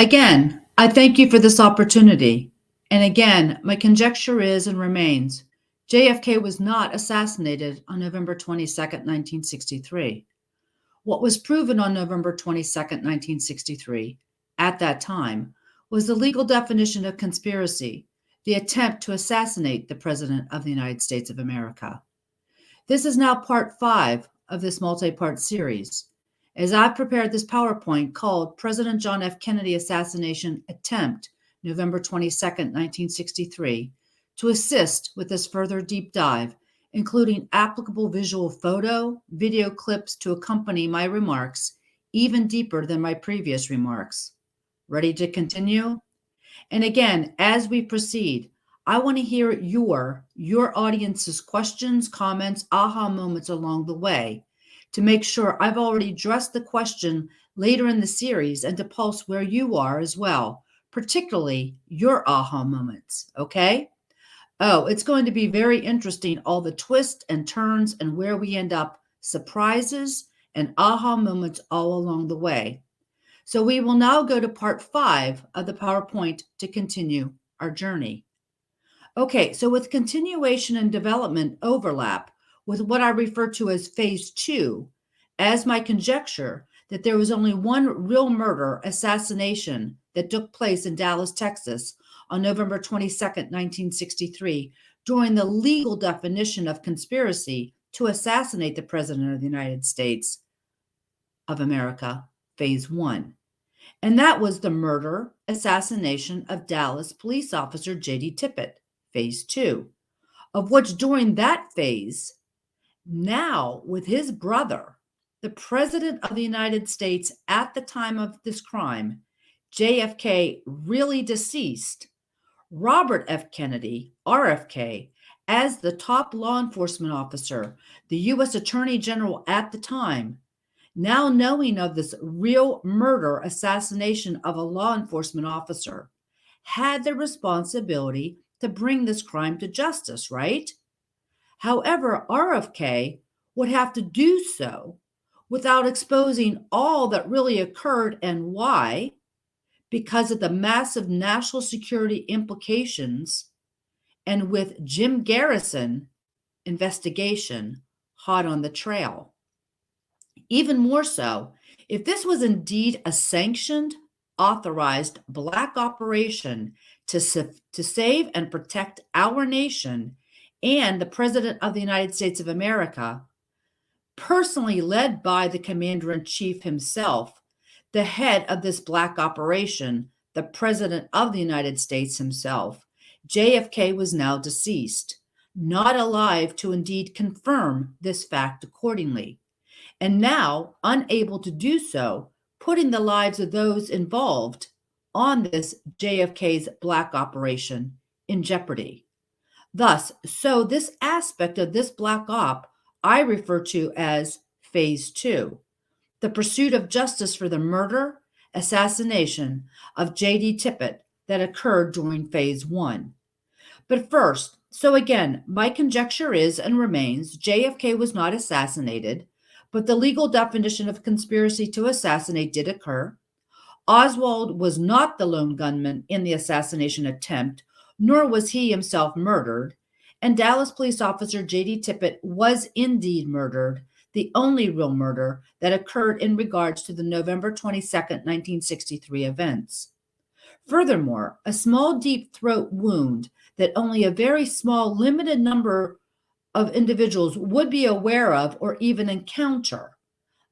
Again, I thank you for this opportunity. And again, my conjecture is and remains JFK was not assassinated on November 22nd, 1963. What was proven on November 22nd, 1963, at that time, was the legal definition of conspiracy, the attempt to assassinate the President of the United States of America. This is now part 5 of this multi-part series. As I've prepared this PowerPoint called President John F. Kennedy Assassination Attempt, November 22nd, 1963, to assist with this further deep dive, including applicable visual photo, video clips to accompany my remarks, even deeper than my previous remarks. Ready to continue? And again, as we proceed, I want to hear your audience's questions, comments, aha moments along the way to make sure I've already addressed the question later in the series and to pulse where you are as well, particularly your aha moments, okay? Oh, it's going to be very interesting, all the twists and turns and where we end up, surprises and aha moments all along the way. So we will now go to part 5 of the PowerPoint to continue our journey. Okay, so with continuation and development overlap with what I refer to as phase 2, as my conjecture that there was only one real murder assassination that took place in Dallas, Texas on November 22nd, 1963, during the legal definition of conspiracy to assassinate the President of the United States of America, phase 1. And that was the murder, assassination of Dallas police officer J.D. Tippit, phase 2, of which during that phase, now with his brother, the President of the United States at the time of this crime, JFK, really deceased, Robert F. Kennedy, RFK, as the top law enforcement officer, the U.S. Attorney General at the time, now knowing of this real murder assassination of a law enforcement officer, had the responsibility to bring this crime to justice, right? However, RFK would have to do so without exposing all that really occurred and why, because of the massive national security implications and with Jim Garrison investigation hot on the trail. Even more so, if this was indeed a sanctioned, authorized black operation to save and protect our nation and the President of the United States of America, personally led by the Commander-in-Chief himself, the head of this black operation, the President of the United States himself, JFK was now deceased, not alive to indeed confirm this fact accordingly, and now unable to do so, putting the lives of those involved on this JFK's black operation in jeopardy. Thus, so this aspect of this black op I refer to as phase 2, the pursuit of justice for the murder, assassination of J.D. Tippit that occurred during phase 1. But first, so again, my conjecture is and remains JFK was not assassinated, but the legal definition of conspiracy to assassinate did occur. Oswald was not the lone gunman in the assassination attempt, nor was he himself murdered, and Dallas police officer J.D. Tippit was indeed murdered, the only real murder that occurred in regards to the November 22nd, 1963 events. Furthermore, a small deep throat wound that only a very small limited number of individuals would be aware of or even encounter.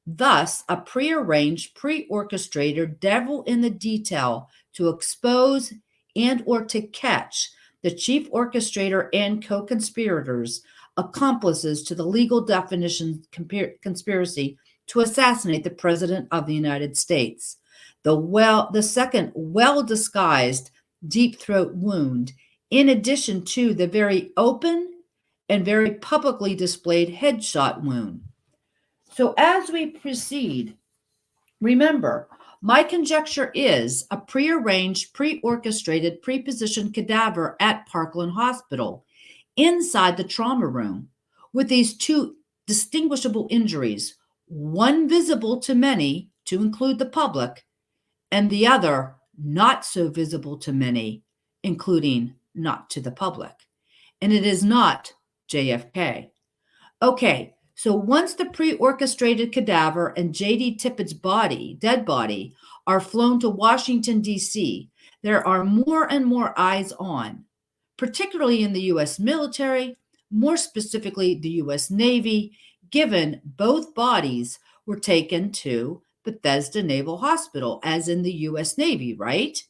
Thus, a prearranged, pre-orchestrated devil in the detail to expose and or to catch the chief orchestrator and co-conspirators, accomplices to the legal definition conspiracy to assassinate the President of the United States. The second well-disguised deep throat wound, in addition to the very open and very publicly displayed headshot wound. So as we proceed, remember, my conjecture is a prearranged, pre-orchestrated, pre-positioned cadaver at Parkland Hospital inside the trauma room with these two distinguishable injuries, one visible to many, to include the public, and the other not so visible to many, including not to the public. And it is not JFK. Okay, so once the pre-orchestrated cadaver and J.D. Tippett's dead body, are flown to Washington, D.C., there are more and more eyes on, particularly in the U.S. military, more specifically the U.S. Navy, given both bodies were taken to Bethesda Naval Hospital, as in the U.S. Navy, right?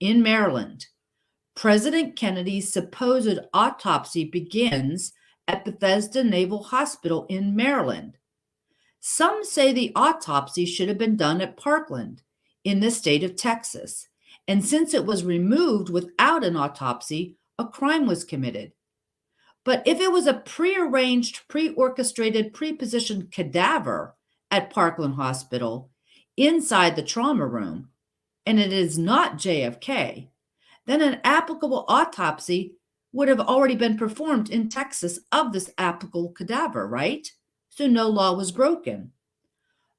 In Maryland. President Kennedy's supposed autopsy begins at Bethesda Naval Hospital in Maryland. Some say the autopsy should have been done at Parkland in the state of Texas, and since it was removed without an autopsy, a crime was committed. But if it was a prearranged, pre-orchestrated, pre-positioned cadaver at Parkland Hospital inside the trauma room, and it is not JFK, then an applicable autopsy would have already been performed in Texas of this applicable cadaver, right? So no law was broken.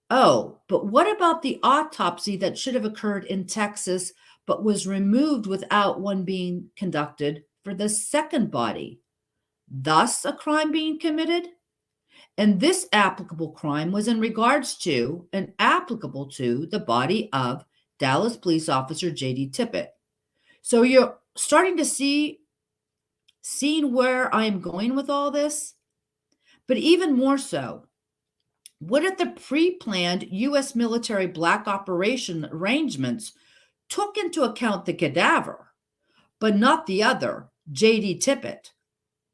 Oh, but what about the autopsy that should have occurred in Texas but was removed without one being conducted for the second body? Thus, a crime being committed? And this applicable crime was in regards to and applicable to the body of Dallas police officer J.D. Tippett. So you're starting to seeing where I am going with all this? But even more so, what if the pre-planned U.S. military black operation arrangements took into account the cadaver, but not the other, J.D. Tippett?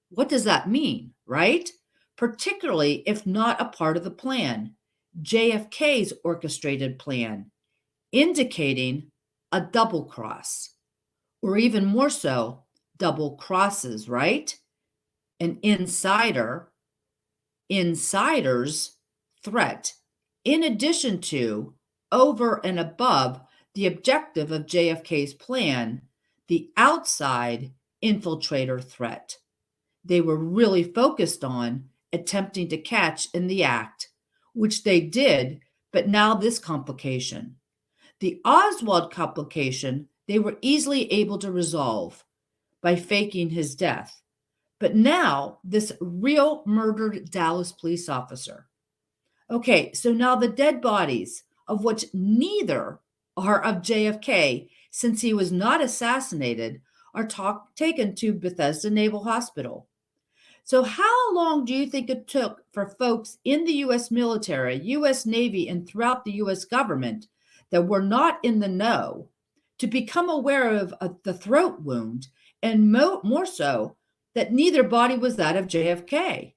What does that mean, right? Particularly if not a part of the plan, JFK's orchestrated plan, indicating a double cross, or even more so, double crosses, right? An insider's threat, in addition to, over and above the objective of JFK's plan, the outside infiltrator threat. They were really focused on attempting to catch in the act, which they did, but now this complication. The Oswald complication they were easily able to resolve by faking his death. But now this real murdered Dallas police officer. Okay, so now the dead bodies, of which neither are of JFK, since he was not assassinated, are taken to Bethesda Naval Hospital. So how long do you think it took for folks in the U.S. military, U.S. Navy, and throughout the U.S. government that were not in the know to become aware of the throat wound, and more so, that neither body was that of JFK?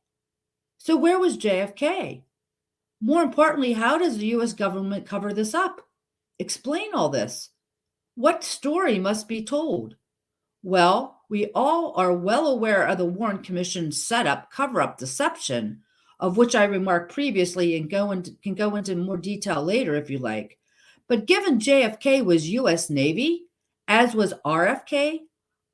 So where was JFK? More importantly, how does the U.S. government cover this up? Explain all this. What story must be told? Well, we all are well aware of the Warren Commission's setup, cover-up, deception, of which I remarked previously and can go into more detail later if you like. But given JFK was U.S. Navy, as was RFK,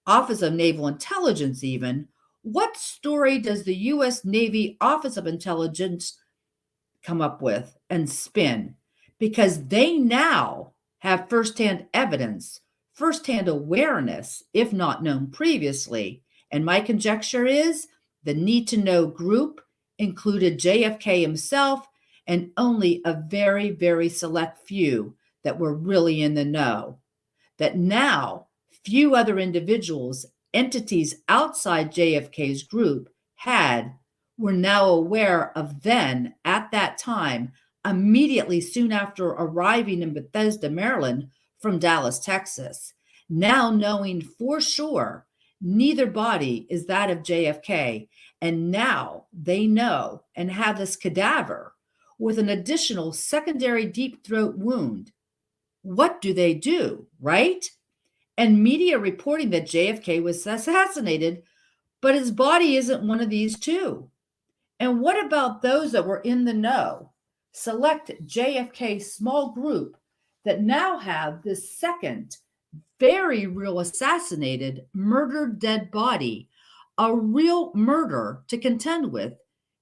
Office of Naval Intelligence even, what story does the U.S. Navy Office of Intelligence come up with and spin? Because they now have firsthand evidence, firsthand awareness, if not known previously. And my conjecture is the need to know group included JFK himself and only a very, very select few that were really in the know. That now few other individuals, entities outside JFK's group were now aware of then, at that time, immediately soon after arriving in Bethesda, Maryland, from Dallas, Texas, now knowing for sure neither body is that of JFK, and now they know and have this cadaver with an additional secondary deep throat wound. What do, right? And media reporting that JFK was assassinated, but his body isn't one of these two. And what about those that were in the know? Select JFK small group that now have this second, very real assassinated, murdered dead body, a real murder to contend with,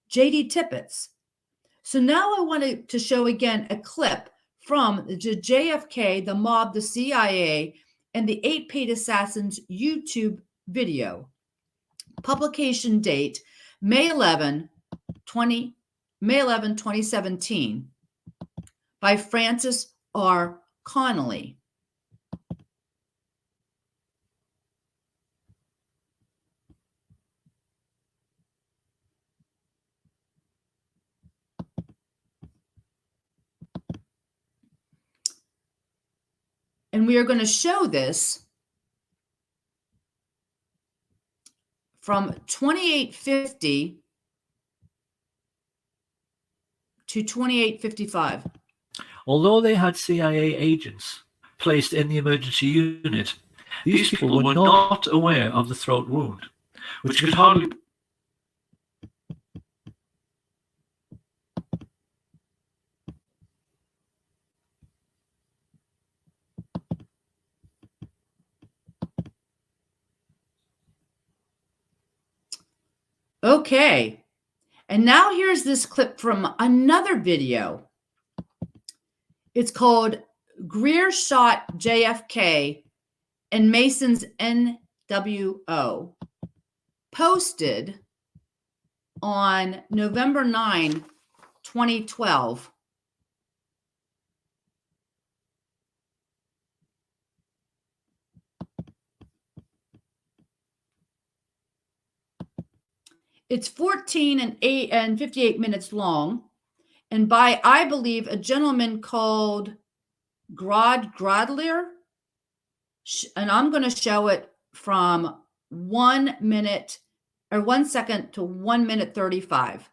J.D. Tippett's. So now I wanted to show again a clip from the JFK, the mob, the CIA, and the 8 Paid Assassins YouTube video. Publication date May 11, 2017 by Francis R. Conolly. And we are going to show this from 2850 to 2855. Although they had CIA agents placed in the emergency unit, these people were not aware of the throat wound, which could hardly... Okay, and now here's this clip from another video. It's called Greer Shot JFK and Mason's NWO, posted on November 9, 2012. It's 14 and 58 minutes long, and by, I believe, a gentleman called Grodler, and I'm going to show it from 1 minute or 1 second to 1 minute 35.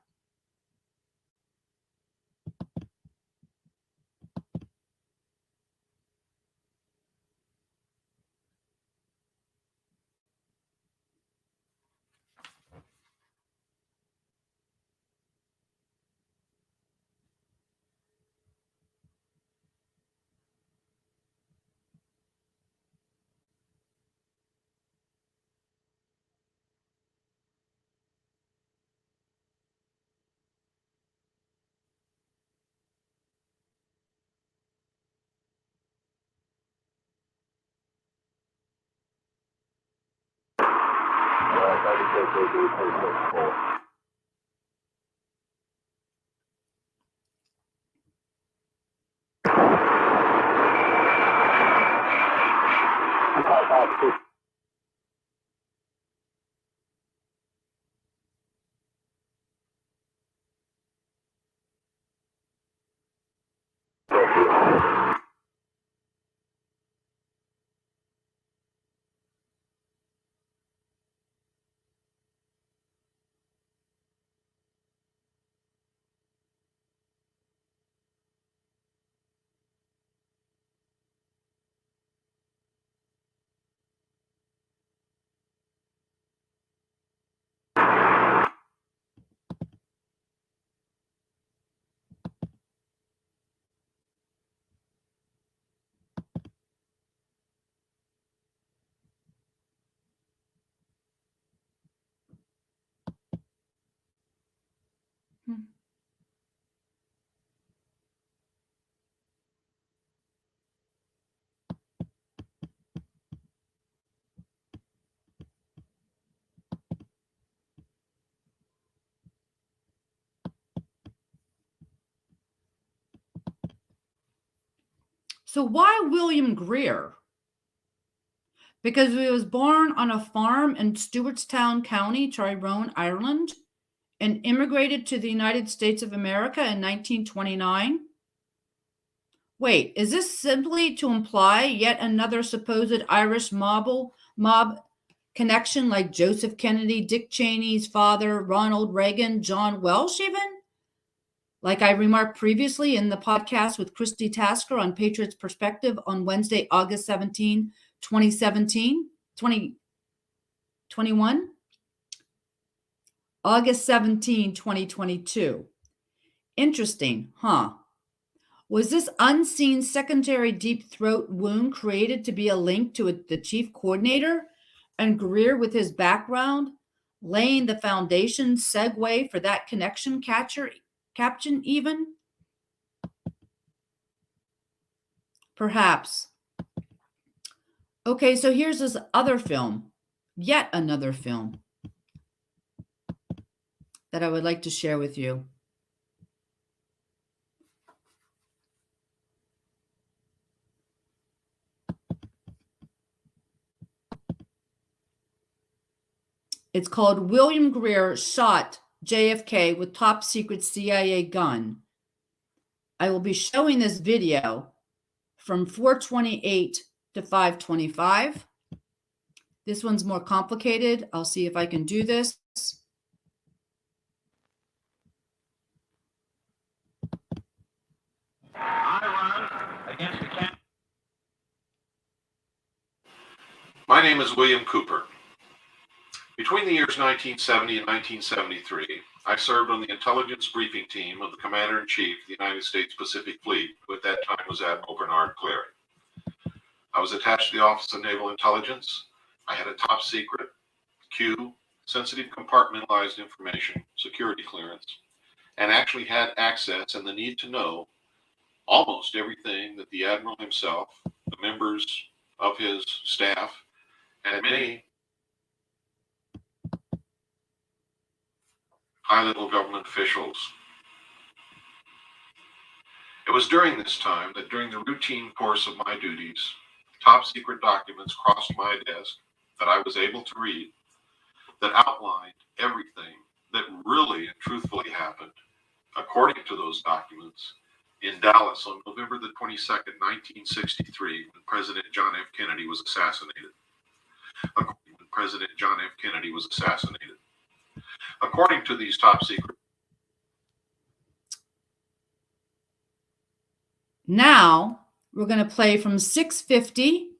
So why William Greer? Because he was born on a farm in Stewartstown County, Tyrone, Ireland, and immigrated to the United States of America in 1929. Wait, is this simply to imply yet another supposed Irish mob connection like Joseph Kennedy, Dick Cheney's father, Ronald Reagan, John Welsh even? Like I remarked previously in the podcast with Christy Tasker on Patriots Perspective on Wednesday, August 17, 2021. August 17, 2022. Interesting, huh? Was this unseen secondary deep throat wound created to be a link to the chief coordinator and Greer with his background, laying the foundation segue for that connection caption even? Perhaps. Okay, so here's this other film, yet another film that I would like to share with you. It's called William Greer Shot JFK with Top Secret CIA Gun. I will be showing this video from 4:28 to 5:25. This one's more complicated. I'll see if I can do this. My name is William Cooper. Between the years 1970 and 1973, I served on the intelligence briefing team of the Commander-in-Chief of the United States Pacific Fleet, who at that time was Admiral Bernard Cleary. I was attached to the Office of Naval Intelligence. I had a top secret, Q, sensitive compartmentalized information, security clearance, and actually had access and the need to know almost everything that the Admiral himself, the members of his staff, and many high-level government officials. It was during this time that during the routine course of my duties, top secret documents crossed my desk that I was able to read that outlined everything that really and truthfully happened, according to those documents, in Dallas on November the 22nd, 1963, when President John F. Kennedy was assassinated. According to these top secret. Now we're going to play from 6:50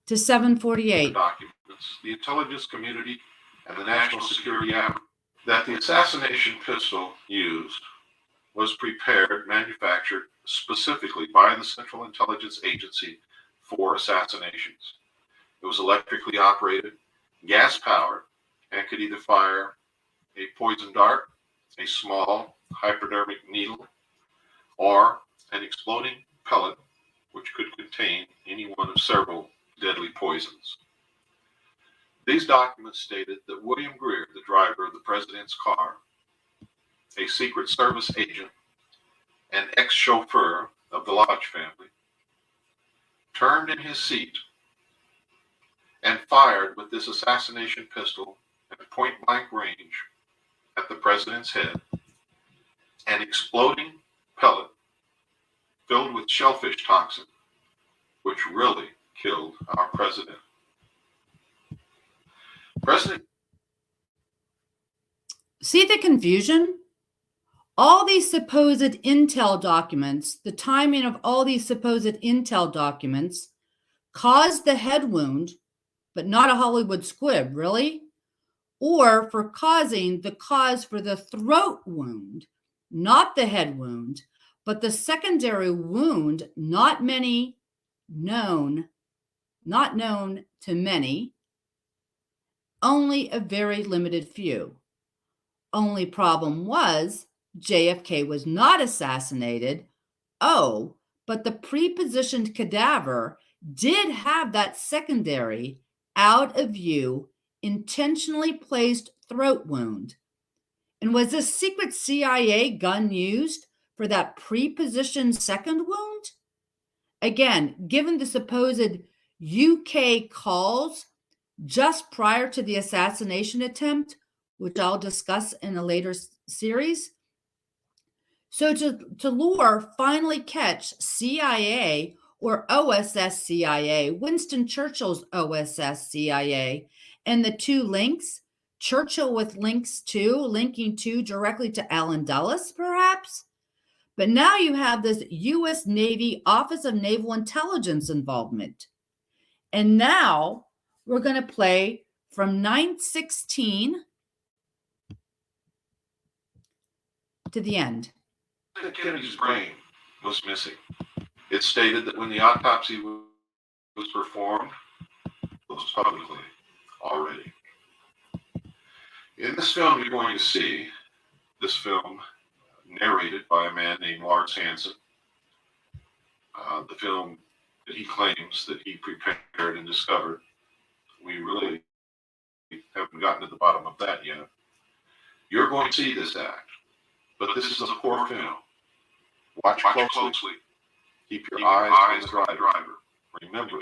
to 7:48. Documents, the intelligence community and the national security apparatus that the assassination pistol used was prepared, manufactured specifically by the Central Intelligence Agency for assassinations. It was electrically operated, gas powered, and could either fire a poison dart, a small hypodermic needle, or an exploding pellet, which could contain any one of several deadly poisons. These documents stated that William Greer, the driver of the president's car, a Secret Service agent, and ex-chauffeur of the Lodge family, turned in his seat and fired with this assassination pistol at point-blank range at the president's head, an exploding pellet filled with shellfish toxin, which really killed our president. See the confusion? All these supposed intel documents, the timing of all these supposed intel documents caused the head wound, but not a Hollywood squib, really? Or for causing the cause for the throat wound, not the head wound, but the secondary wound, not known to many, only a very limited few. Only problem was JFK was not assassinated. Oh, but the pre-positioned cadaver did have that secondary, out of view, intentionally placed throat wound. And was this secret CIA gun used for that pre-positioned second wound? Again, given the supposed UK calls just prior to the assassination attempt, which I'll discuss in a later series. So to lure, finally catch CIA or OSS CIA, Winston Churchill's OSS CIA, and the two links, Churchill with linking to directly to Allen Dulles, perhaps? But now you have this U.S. Navy Office of Naval Intelligence involvement. And now we're going to play from 9:16 to the end. Kennedy's brain was missing. It stated that when the autopsy was performed, it was publicly already. In this film you're going to see, this film narrated by a man named Lars Hansen, the film that he claims that he prepared and discovered. We really haven't gotten to the bottom of that yet. You're going to see this act, but this is a poor film. Watch closely. Keep your eyes on the driver. Remember,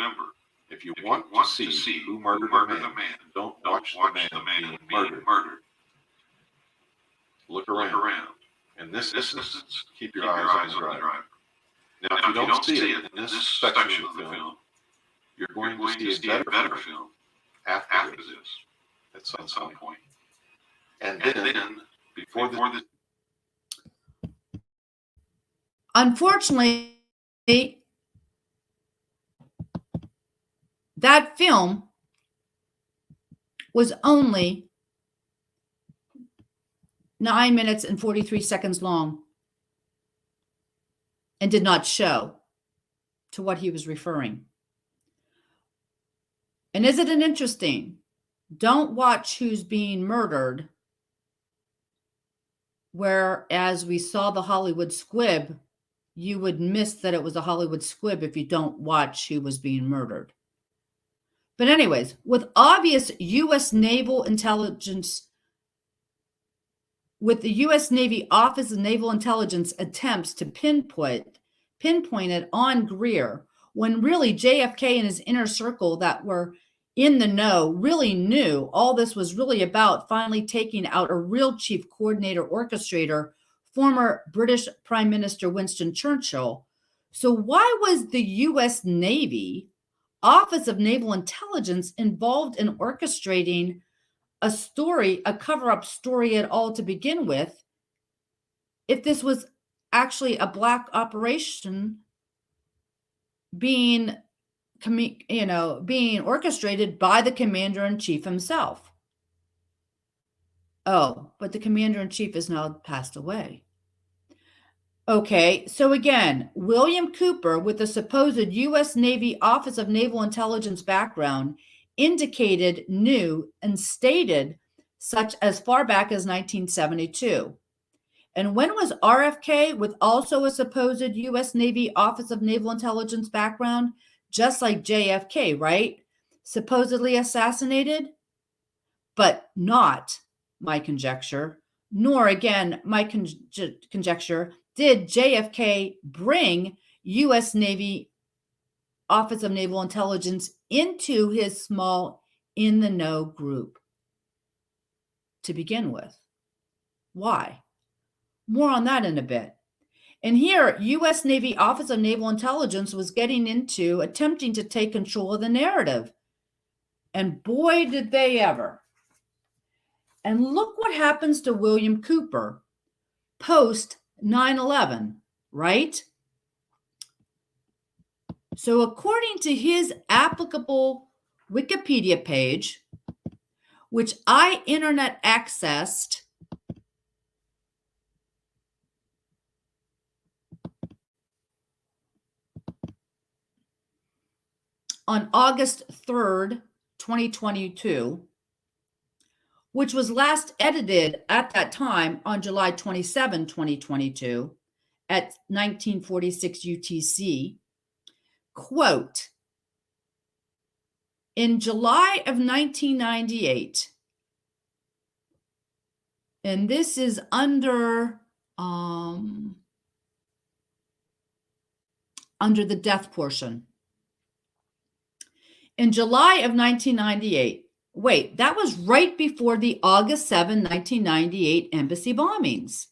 if you want to see who murdered a man, don't watch the man being murdered. Look around. In this instance, keep your eyes on the driver. Now, if you don't see it in this section of the film, you're going to see a better film after this, at some point. And then, before the... Unfortunately, that film was only 9 minutes and 43 seconds long and did not show to what he was referring. And isn't it interesting? Don't watch who's being murdered, whereas we saw the Hollywood squib, you would miss that it was a Hollywood squib if you don't watch who was being murdered. But anyways, with obvious U.S. Naval Intelligence, with the U.S. Navy Office of Naval Intelligence attempts to pinpoint it on Greer, when really JFK and his inner circle that were in the know really knew all this was really about finally taking out a real chief coordinator orchestrator, former British Prime Minister Winston Churchill. So why was the U.S. Navy Office of Naval Intelligence involved in orchestrating a story, a cover-up story at all to begin with, if this was actually a black operation being orchestrated by the commander-in-chief himself? Oh, but the commander-in-chief has now passed away. Okay, so again, William Cooper, with a supposed U.S. Navy Office of Naval Intelligence background, indicated, knew, and stated such as far back as 1972. And when was RFK, with also a supposed U.S. Navy Office of Naval Intelligence background, just like JFK, right? Supposedly assassinated, but not my conjecture, nor again my conjecture did JFK bring U.S. Navy Office of Naval Intelligence into his small in-the-know group to begin with. Why? More on that in a bit. And here, U.S. Navy Office of Naval Intelligence was getting into attempting to take control of the narrative. And boy, did they ever. And look what happens to William Cooper post 9/11, right? So according to his applicable Wikipedia page, which I internet accessed on August 3rd, 2022, which was last edited at that time on July 27, 2022, at 1946 UTC, quote, in July of 1998, and this is under the death portion. In July of 1998, wait, that was right before the August 7, 1998 embassy bombings.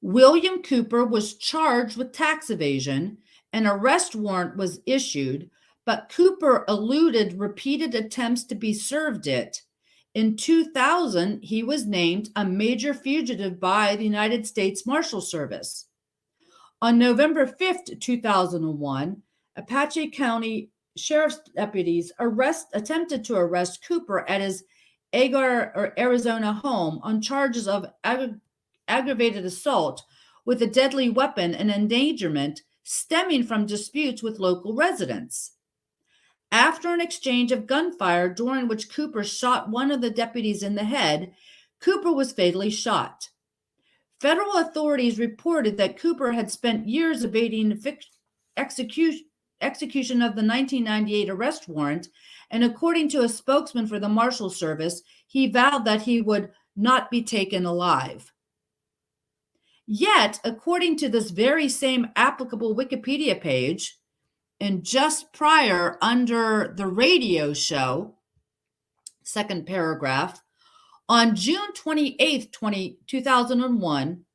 William Cooper was charged with tax evasion. An arrest warrant was issued, but Cooper eluded repeated attempts to be served it. In 2000, he was named a major fugitive by the United States Marshal Service. On November 5th, 2001, Apache County Sheriff's deputies attempted to arrest Cooper at his Agar, Arizona home on charges of aggravated assault with a deadly weapon and endangerment stemming from disputes with local residents. After an exchange of gunfire during which Cooper shot one of the deputies in the head, Cooper was fatally shot. Federal authorities reported that Cooper had spent years evading execution of the 1998 arrest warrant, and according to a spokesman for the Marshal Service, he vowed that he would not be taken alive. Yet, according to this very same applicable Wikipedia page, and just prior under the radio show, second paragraph, on June 28th, 2001,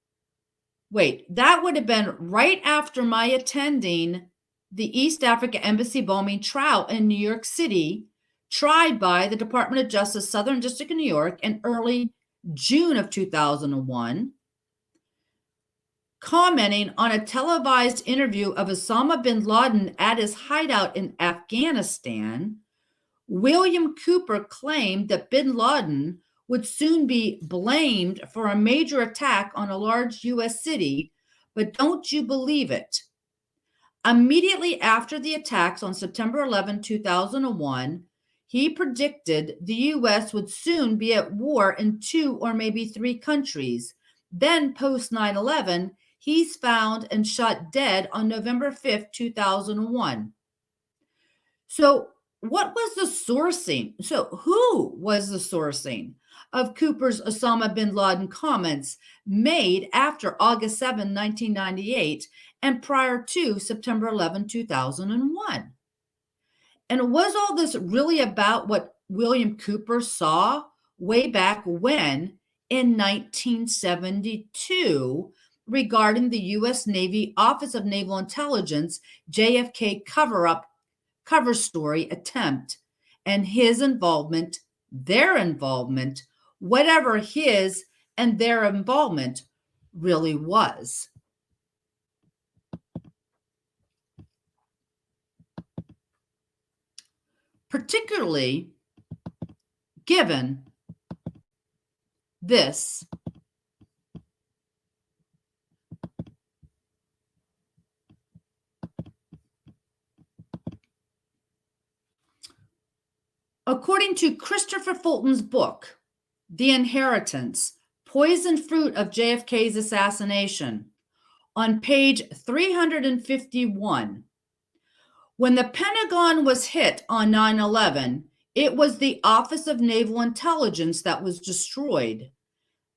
that would have been right after my attending the East Africa Embassy bombing trial in New York City, tried by the Department of Justice, Southern District of New York in early June of 2001, commenting on a televised interview of Osama bin Laden at his hideout in Afghanistan, William Cooper claimed that bin Laden would soon be blamed for a major attack on a large U.S. city, but don't you believe it? Immediately after the attacks on September 11, 2001, he predicted the U.S. would soon be at war in 2 or maybe 3 countries. Then, post 9/11, he's found and shot dead on November 5th, 2001. So, what was the sourcing? So, who was the sourcing of Cooper's Osama bin Laden comments made after August 7, 1998, and prior to September 11, 2001? And was all this really about what William Cooper saw way back when in 1972 regarding the U.S. Navy Office of Naval Intelligence JFK cover story attempt and his involvement, their involvement, whatever his and their involvement really was? Particularly given this according to Christopher Fulton's book, The Inheritance, Poisoned Fruit of JFK's Assassination, on page 351, when the Pentagon was hit on 9/11, it was the Office of Naval Intelligence that was destroyed.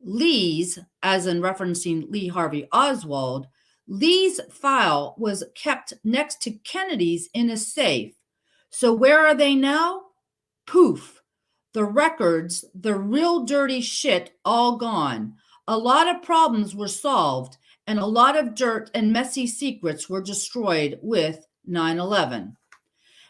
Lee's, as in referencing Lee Harvey Oswald, Lee's file was kept next to Kennedy's in a safe. So where are they now? Poof. The records, the real dirty shit, all gone. A lot of problems were solved, and a lot of dirt and messy secrets were destroyed with 9/11.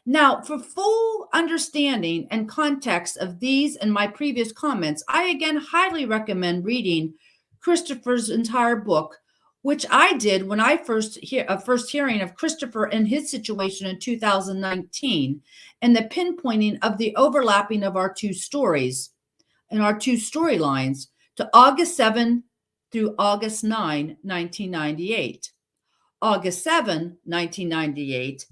Now, for full understanding and context of these and my previous comments, I again highly recommend reading Christopher's entire book, which I did when I first hearing of Christopher and his situation in 2019, and the pinpointing of the overlapping of our 2 stories and our 2 storylines to August 7 through August 9, 1998. August 7, 1998,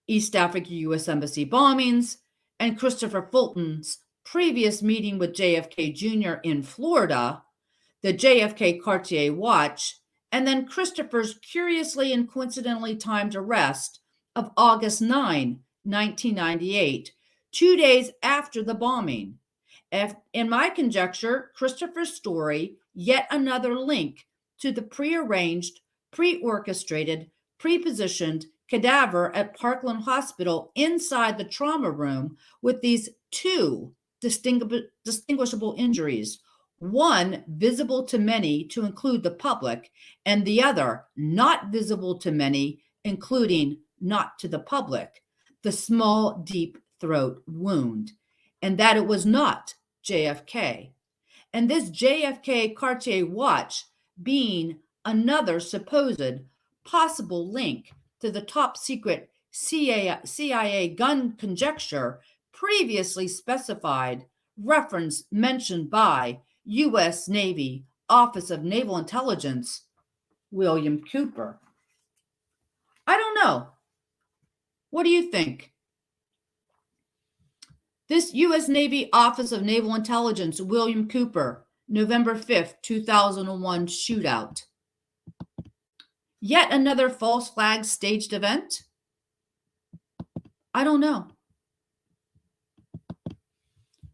East Africa U.S. Embassy bombings, and Christopher Fulton's previous meeting with JFK Jr. in Florida, the JFK Cartier watch, and then Christopher's curiously and coincidentally timed arrest of August 9, 1998, 2 days after the bombing. In my conjecture, Christopher's story, yet another link to the prearranged, pre-orchestrated, pre-positioned cadaver at Parkland Hospital inside the trauma room with these 2 distinguishable injuries, one visible to many to include the public, and the other not visible to many, including not to the public, the small, deep throat wound, and that it was not JFK. And this JFK Cartier watch being another supposed possible link to the top secret CIA gun conjecture previously specified, reference mentioned by U.S. Navy Office of Naval Intelligence, William Cooper. I don't know. What do you think? This U.S. Navy Office of Naval Intelligence, William Cooper, November 5th, 2001 shootout. Yet another false flag staged event? I don't know.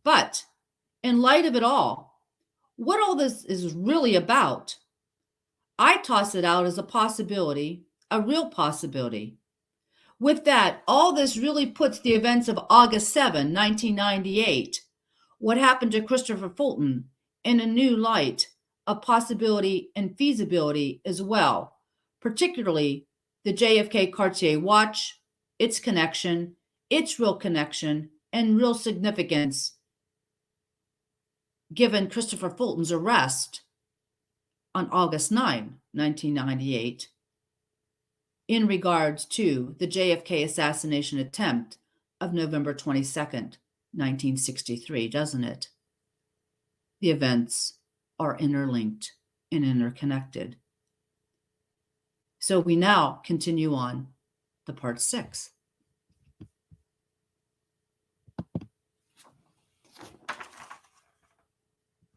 But in light of it all, what all this is really about, I toss it out as a possibility, a real possibility. With that, all this really puts the events of August 7, 1998, what happened to Christopher Fulton, in a new light of possibility and feasibility as well, particularly the JFK Cartier watch, its connection, its real connection, and real significance given Christopher Fulton's arrest on August 9, 1998, in regards to the JFK assassination attempt of November 22nd, 1963, doesn't it? The events are interlinked and interconnected. So we now continue on to part 6.